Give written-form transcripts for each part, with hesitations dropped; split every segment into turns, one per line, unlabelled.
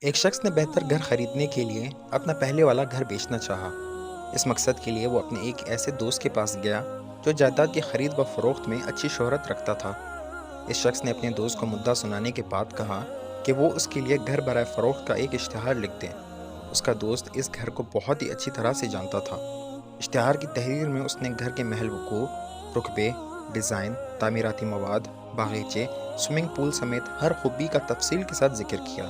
ایک شخص نے بہتر گھر خریدنے کے لیے اپنا پہلے والا گھر بیچنا چاہا۔ اس مقصد کے لیے وہ اپنے ایک ایسے دوست کے پاس گیا جو جائیداد کی خرید و فروخت میں اچھی شہرت رکھتا تھا۔ اس شخص نے اپنے دوست کو مدعا سنانے کے بعد کہا کہ وہ اس کے لیے گھر برائے فروخت کا ایک اشتہار لکھ دیں۔ اس کا دوست اس گھر کو بہت ہی اچھی طرح سے جانتا تھا۔ اشتہار کی تحریر میں اس نے گھر کے محل وقوع، رقبے، ڈیزائن، تعمیراتی مواد، باغیچے، سوئمنگ پول سمیت ہر خوبی کا تفصیل کے ساتھ ذکر کیا۔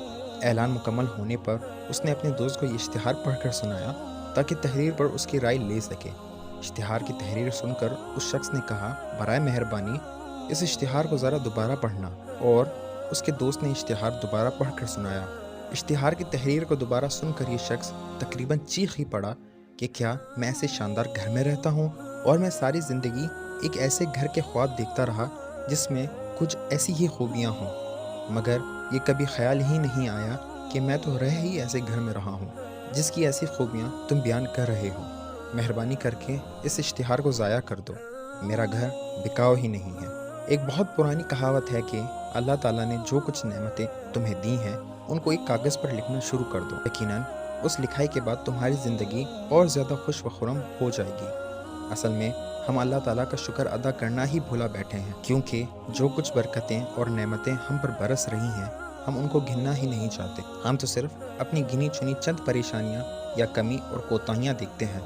اعلان مکمل ہونے پر اس نے اپنے دوست کو یہ اشتہار پڑھ کر سنایا تاکہ تحریر پر اس کی رائے لے سکے۔ اشتہار کی تحریر سن کر اس شخص نے کہا، برائے مہربانی اس اشتہار کو ذرا دوبارہ پڑھنا، اور اس کے دوست نے اشتہار دوبارہ پڑھ کر سنایا۔ اشتہار کی تحریر کو دوبارہ سن کر یہ شخص تقریباً چیخ ہی پڑا کہ کیا میں ایسے شاندار گھر میں رہتا ہوں، اور میں ساری زندگی ایک ایسے گھر کے خواب دیکھتا رہا جس میں کچھ ایسی ہی خوبیاں ہوں، مگر یہ کبھی خیال ہی نہیں آیا کہ میں تو رہ ہی ایسے گھر میں رہا ہوں جس کی ایسی خوبیاں تم بیان کر رہے ہو۔ مہربانی کر کے اس اشتہار کو ضائع کر دو، میرا گھر بکاؤ ہی نہیں ہے۔ ایک بہت پرانی کہاوت ہے کہ اللہ تعالیٰ نے جو کچھ نعمتیں تمہیں دی ہیں ان کو ایک کاغذ پر لکھنا شروع کر دو، یقیناً اس لکھائی کے بعد تمہاری زندگی اور زیادہ خوش و خرم ہو جائے گی۔ اصل میں ہم اللہ تعالیٰ کا شکر ادا کرنا ہی بھولا بیٹھے ہیں، کیونکہ جو کچھ برکتیں اور نعمتیں ہم پر برس رہی ہیں ہم ان کو گننا ہی نہیں چاہتے۔ ہم تو صرف اپنی گنی چنی چند پریشانیاں یا کمی اور کوتاہیاں دیکھتے ہیں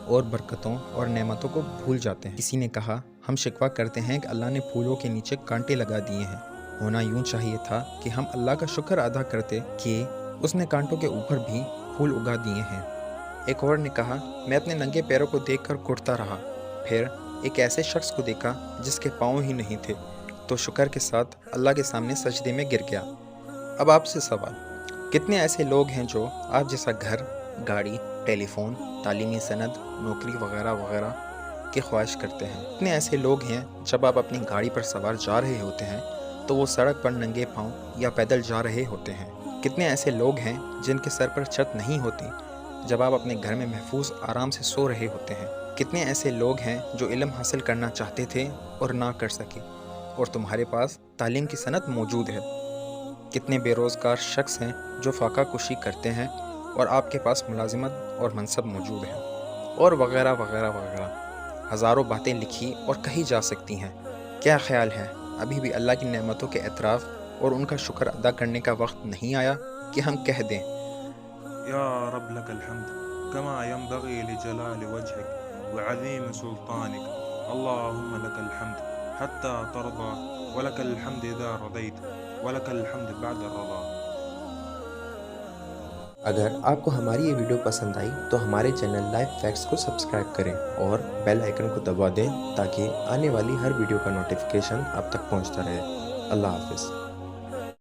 اور برکتوں اور نعمتوں کو بھول جاتے ہیں۔ کسی نے کہا، ہم شکوہ کرتے ہیں کہ اللہ نے پھولوں کے نیچے کانٹے لگا دیے ہیں۔ ہونا یوں چاہیے تھا کہ ہم اللہ کا شکر ادا کرتے کہ اس نے کانٹوں کے اوپر بھی پھول اگا دیے ہیں۔ ایک اور نے کہا، میں اپنے ننگے پیروں کو دیکھ کر گھٹتا رہا، پھر ایک ایسے شخص کو دیکھا جس کے پاؤں ہی نہیں تھے، تو شکر کے ساتھ اللہ کے سامنے سجدے میں گر گیا۔ اب آپ سے سوال، کتنے ایسے لوگ ہیں جو آپ جیسا گھر، گاڑی، ٹیلی فون، تعلیمی سند، نوکری وغیرہ وغیرہ کی خواہش کرتے ہیں؟ کتنے ایسے لوگ ہیں جب آپ اپنی گاڑی پر سوار جا رہے ہوتے ہیں تو وہ سڑک پر ننگے پاؤں یا پیدل جا رہے ہوتے ہیں؟ کتنے ایسے لوگ ہیں جن کے سر پر چھت نہیں ہوتی جب آپ اپنے گھر میں محفوظ آرام سے سو رہے ہوتے ہیں؟ کتنے ایسے لوگ ہیں جو علم حاصل کرنا چاہتے تھے اور نہ کر سکے، اور تمہارے پاس تعلیم کی سند موجود ہے؟ کتنے بے روزگار شخص ہیں جو فاقہ کشی کرتے ہیں اور آپ کے پاس ملازمت اور منصب موجود ہے، اور وغیرہ وغیرہ وغیرہ۔ ہزاروں باتیں لکھی اور کہی جا سکتی ہیں۔ کیا خیال ہے ابھی بھی اللہ کی نعمتوں کے اعتراف اور ان کا شکر ادا کرنے کا وقت نہیں آیا کہ ہم کہہ دیں،
یا رب لك الحمد كما ينبغي لجلال وجهك وعظيم سلطانك، اللهم لك الحمد حتى ترضى ولك الحمد إذا رضيت ولك الحمد بعد الرضا۔
اگر آپ کو ہماری یہ ویڈیو پسند آئی تو ہمارے چینل لائف فیکٹس کو سبسکرائب کریں اور بیل آئیکن کو دبا دیں تاکہ آنے والی ہر ویڈیو کا نوٹیفیکیشن آپ تک پہنچتا رہے۔ اللہ حافظ۔